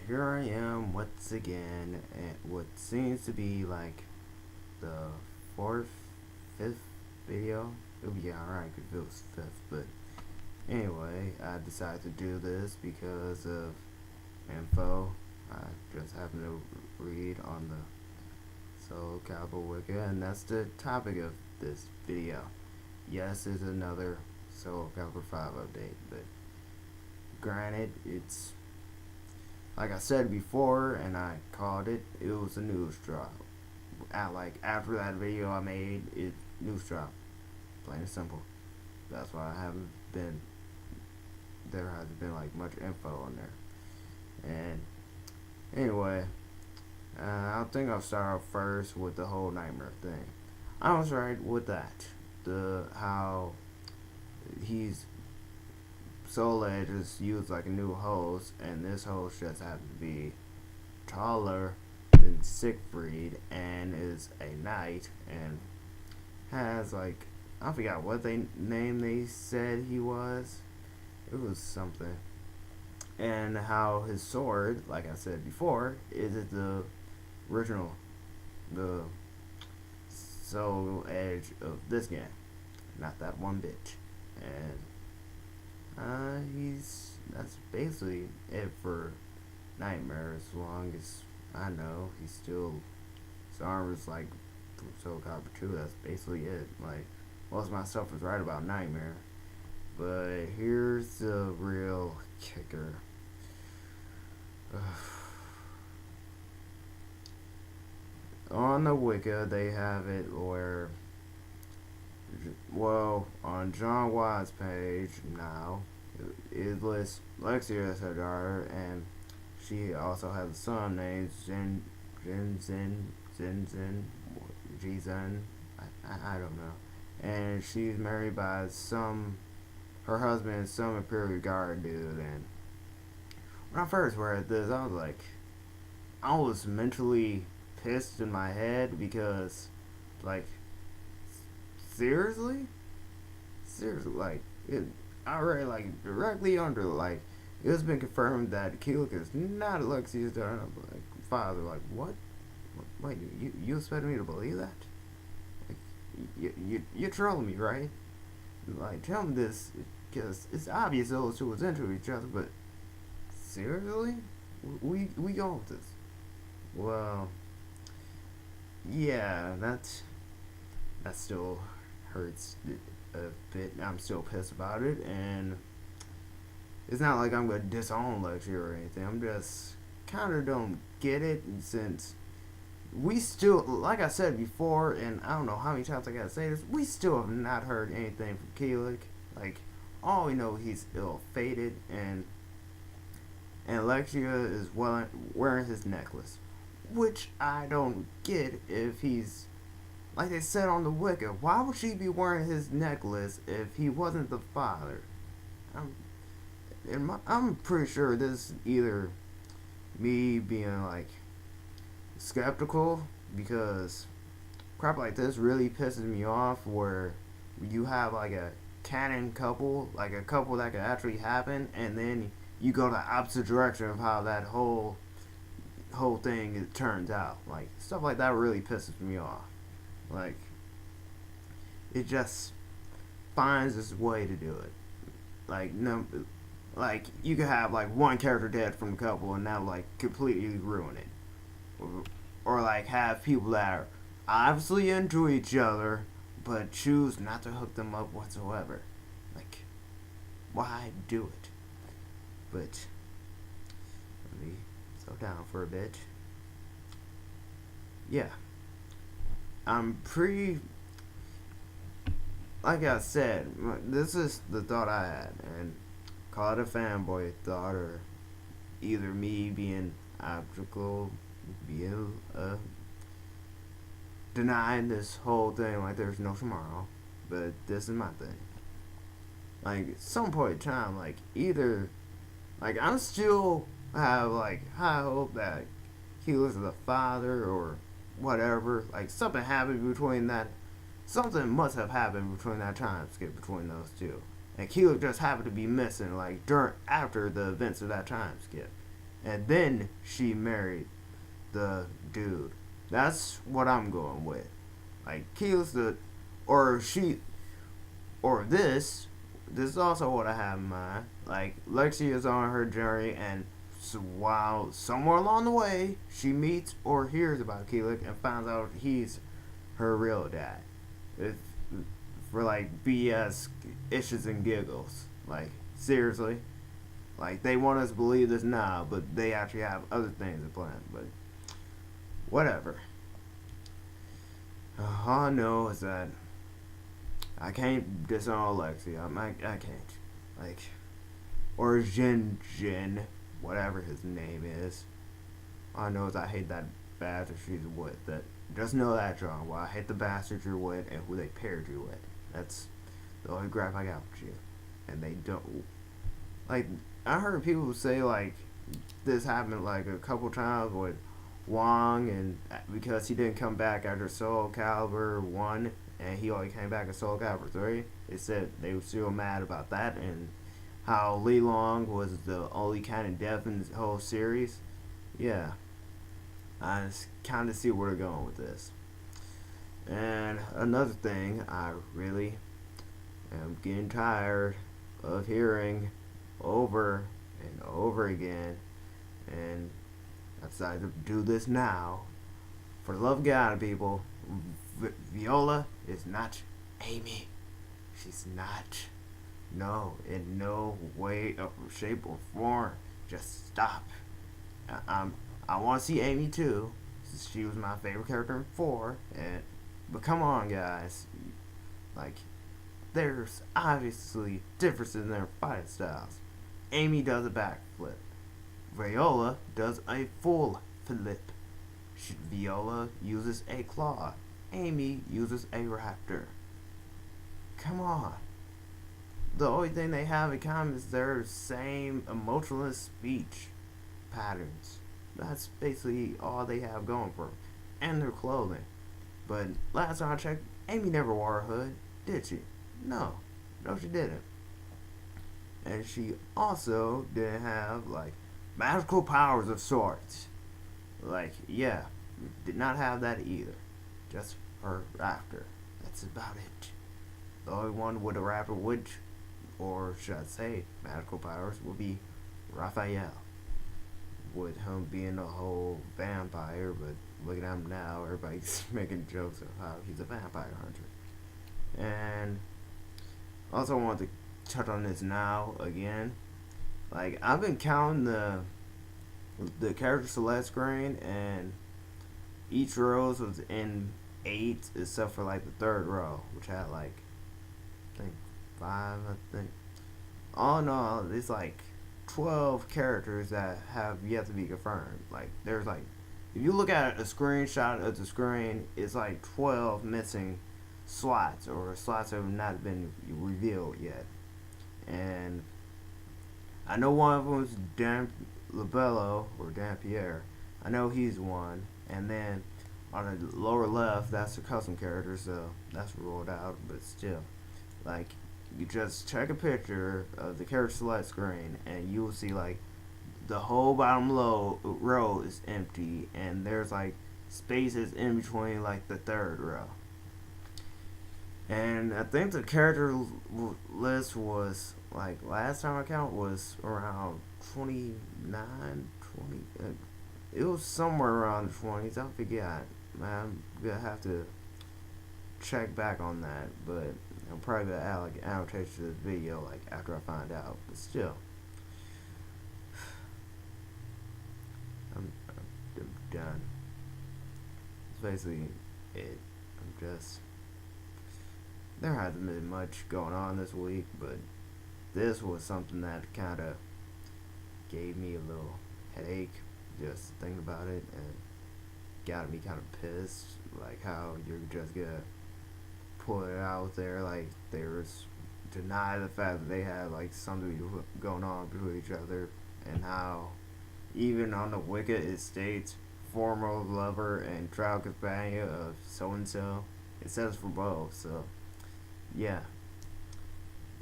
here I am once again at what seems to be like the fourth, fifth video. It would be alright if it was fifth, but anyway, I decided to do this because of info I just happened to read on the Calibur wiki, and that's the topic of this video. Yes, it's another Calibur 5 update, but granted, it's like I said before, and I called it. It was a news drop. After that video I made, it news drop, plain and simple. That's why I haven't been. There hasn't been like much info on there. And anyway, I think I'll start off first with the whole nightmare thing. I was right with that. How he's Soul Edge is used like a new host, and this host just happened to be taller than Siegfried and is a knight and has like I forgot what name they said he was. It was something. And how his sword, like I said before, is the original, the Soul Edge of this game, not that one bit. And that's basically it for Nightmare. As long as I know, he's still his armor is like from Soul Calibur 2. That's basically it. Like most of my stuff was right about Nightmare, but here's the real kicker. On the wiki, they have it where, well, on John Watt's page now, it lists Lexia as her daughter, and she also has a son named Jizan. I don't know. And she's married by her husband is some Imperial Guard dude. And when I first read this, I was mentally pissed in my head because, like, seriously, like, I read like directly under it has been confirmed that Kilik is not Lexias father. Like, what? Wait, you expect me to believe that? Like, you're trolling me, right? Like, tell me this, because it's obvious those two was into each other, but seriously? We go with this? Well, yeah, that still hurts a bit. I'm still pissed about it, and it's not like I'm gonna disown Lexia or anything. I'm just kind of don't get it, since we still, like I said before, and I don't know how many times I gotta say this, we still have not heard anything from Kilik. Like, all we know, he's ill-fated, and Lexia is wearing his necklace, which I don't get. If he's, like they said on the wiki, why would she be wearing his necklace if he wasn't the father? I'm pretty sure this is either me being like skeptical, because crap like this really pisses me off, where you have like a canon couple, like a couple that could actually happen, and then you go the opposite direction of how that whole thing turns out. Like, stuff like that really pisses me off. Like, it just finds its way to do it. Like, no, like, you could have like one character dead from the couple and now like completely ruin it, or like have people that are obviously into each other but choose not to hook them up whatsoever. Like, why do it? But let me slow down for a bit. Yeah, I'm pretty, like I said, this is the thought I had, and call it a fanboy thought, or either me being optical, being denying this whole thing like there's no tomorrow. But this is my thing. Like, at some point in time, like, either, like, I'm still have like high hope that he was the father or whatever. Like, something happened between that. Something must have happened between that time skip between those two. And Kilik just happened to be missing, like, after the events of that time skip. and then she married the dude. That's what I'm going with. Like Kilik's the, or she, or this. This is also what I have in mind. Like Lexia is on her journey, and so while somewhere along the way she meets or hears about Kilik and finds out he's her real dad. If for like BS issues and giggles. Like seriously, like they want us to believe this now, but they actually have other things in plan. But whatever. All I know is that I can't disown Lexia. I can't. Like, or Jin, whatever his name is. All I know is I hate that bastard she's with. That just know that, John. Well, I hate the bastard you're with and who they paired you with. That's the only gripe I got with you. And they don't. Like, I heard people say, like, this happened, like, a couple times with Wong, and because he didn't come back after Soul Calibur 1, and he only came back in Soul Calibur 3, they said they were still mad about that, and how Li Long was the only kind of death in the whole series. Yeah, I just kind of see where they're going with this. And another thing, I really am getting tired of hearing over and over again, and I decided to do this now. For the love of God, people, Viola is not Amy. She's not. No, in no way, shape, or form. Just stop. I want to see Amy too. She was my favorite character in 4. But come on, guys. Like, there's obviously differences in their fighting styles. Amy does a backflip. Viola does a full flip. Viola uses a claw. Amy uses a raptor. Come on. The only thing they have in common is their same emotionless speech patterns. That's basically all they have going for them. And their clothing. But last time I checked, Amy never wore a hood, did she? No. No, she didn't. And she also didn't have, like, magical powers of sorts. Like, yeah, did not have that either. Just her raptor. That's about it. The only one with a raptor would, or should I say, magical powers, would be Raphael. With him being a whole vampire, but look at him now, everybody's making jokes of how he's a vampire hunter. And also I want to touch on this now again. Like, I've been counting the character select screen, and each row was in 8 except for like the third row, which had like I think 5. I think all in all it's like 12 characters that have yet to be confirmed. Like, there's like, if you look at a screenshot of the screen, it's like 12 missing slots, or slots that have not been revealed yet. And I know one of them is Dan Labello, or Dan Pierre. I know he's one. And then on the lower left, that's the custom character, so that's ruled out. But still, like, you just check a picture of the character select screen, and you will see like the whole bottom row is empty, and there's like spaces in between like the third row. And I think the character list was, like, last time I counted was around 29, 20. It was somewhere around the 20s. I forget. I'm gonna have to check back on that, but I'm probably gonna add like an annotation to this video like after I find out. But still, I'm done. That's basically it. There hasn't been much going on this week, but this was something that kind of gave me a little headache just thinking about it, and got me kind of pissed, like how you're just gonna put it out there like there's deny the fact that they have like something going on between each other, and how even on the Wiki it states former lover and trial companion of so and so. It says for both, so yeah.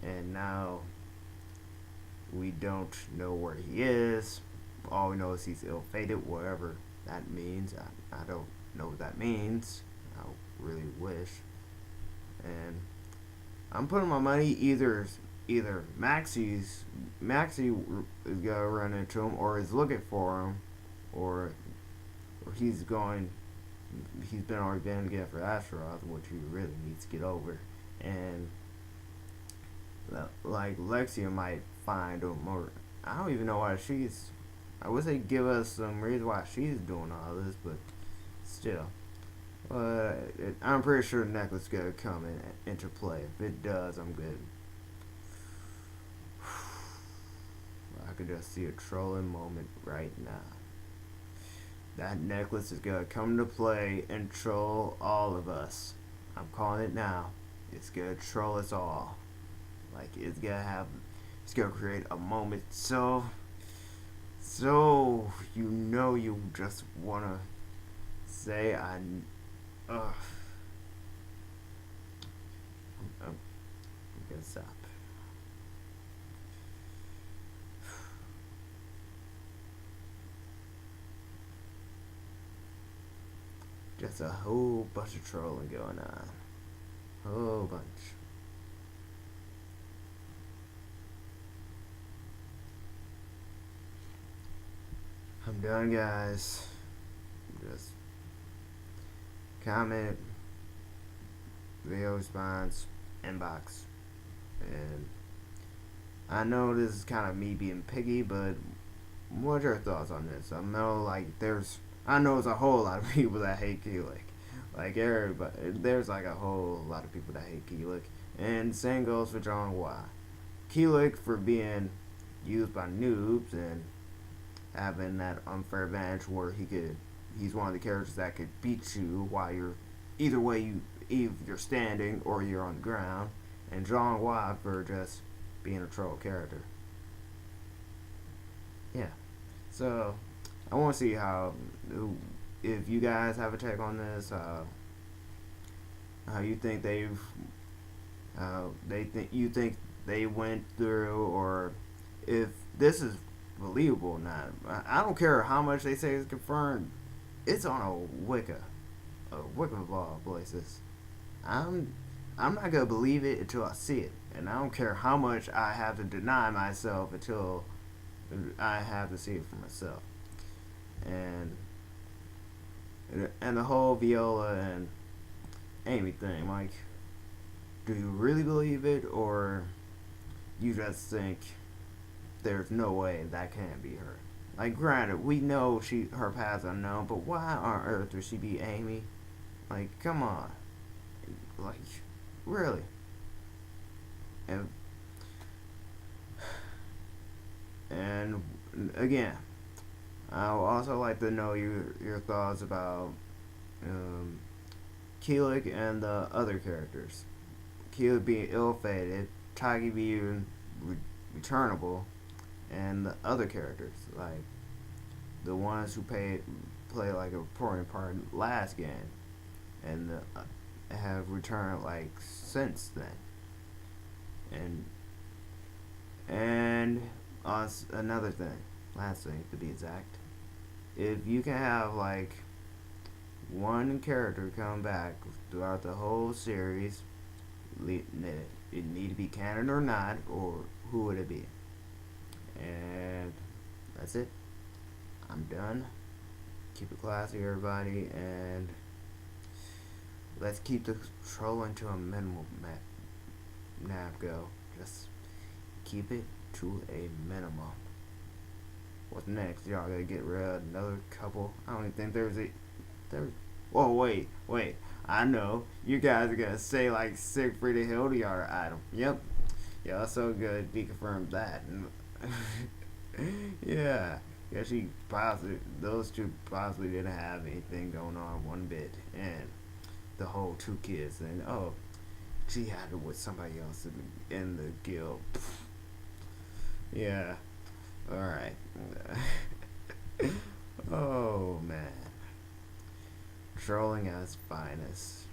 And now we don't know where he is all we know is he's ill-fated, whatever that means. I don't know what that means. I really wish. And I'm putting my money either Maxie is gonna run into him, or is looking for him, or he's already been again for Astaroth, which he really needs to get over. And like Lexia might find him, or I don't even know why she's. I wish they'd give us some reason why she's doing all this, but still. I'm pretty sure the necklace is gonna come into play. If it does, I'm good. I could just see a trolling moment right now. That necklace is gonna come into play and troll all of us. I'm calling it now. It's gonna troll us all. Like it's gonna create a moment so you just wanna say I'm gonna stop. Just a whole bunch of trolling going on. Whole bunch. I'm done, guys. Just comment, video response, inbox. And I know this is kind of me being picky, but what's your thoughts on this? I know there's a whole lot of people that hate Kilik. Like everybody, there's like a whole lot of people that hate Kilik. And same goes for John Y. Kilik for being used by noobs and having that unfair advantage where he's one of the characters that could beat you while you're either you're standing or you're on the ground. And John Y for just being a troll character. Yeah. So I want to see if you guys have a take on this, how you think you think they went through, or if this is believable or not. I don't care how much they say it's confirmed. It's on a Wicca of all places. I'm not gonna believe it until I see it, and I don't care how much I have to deny myself until I have to see it for myself. And the whole Viola and Amy thing, like, do you really believe it, or you just think there's no way that can't be her? Like, granted, we know her past unknown, but why on earth would she be Amy? Like, come on. Like, really? And again, I would also like to know your thoughts about Kilik and the other characters. Kilik being ill-fated, Tagi being returnable, and the other characters, like the ones who play like a important part in the last game, and have returned like since then. And another thing, last thing to be exact, if you can have like one character come back throughout the whole series, it need to be canon or not, or who would it be? And that's it. I'm done. Keep it classy, everybody, and let's keep the trolling to a minimal go. Just keep it to a minimum. What's next? Y'all gotta get rid of another couple. I don't even think there's. Whoa, wait. I know. You guys are gonna say like Siegfried and Hildyard item. Yep. Yeah, so good. Be confirmed that. Yeah. Those two possibly didn't have anything going on one bit. And the whole two kids. And she had it with somebody else in the guild. Yeah. Alright. Oh, man. Trolling at its finest.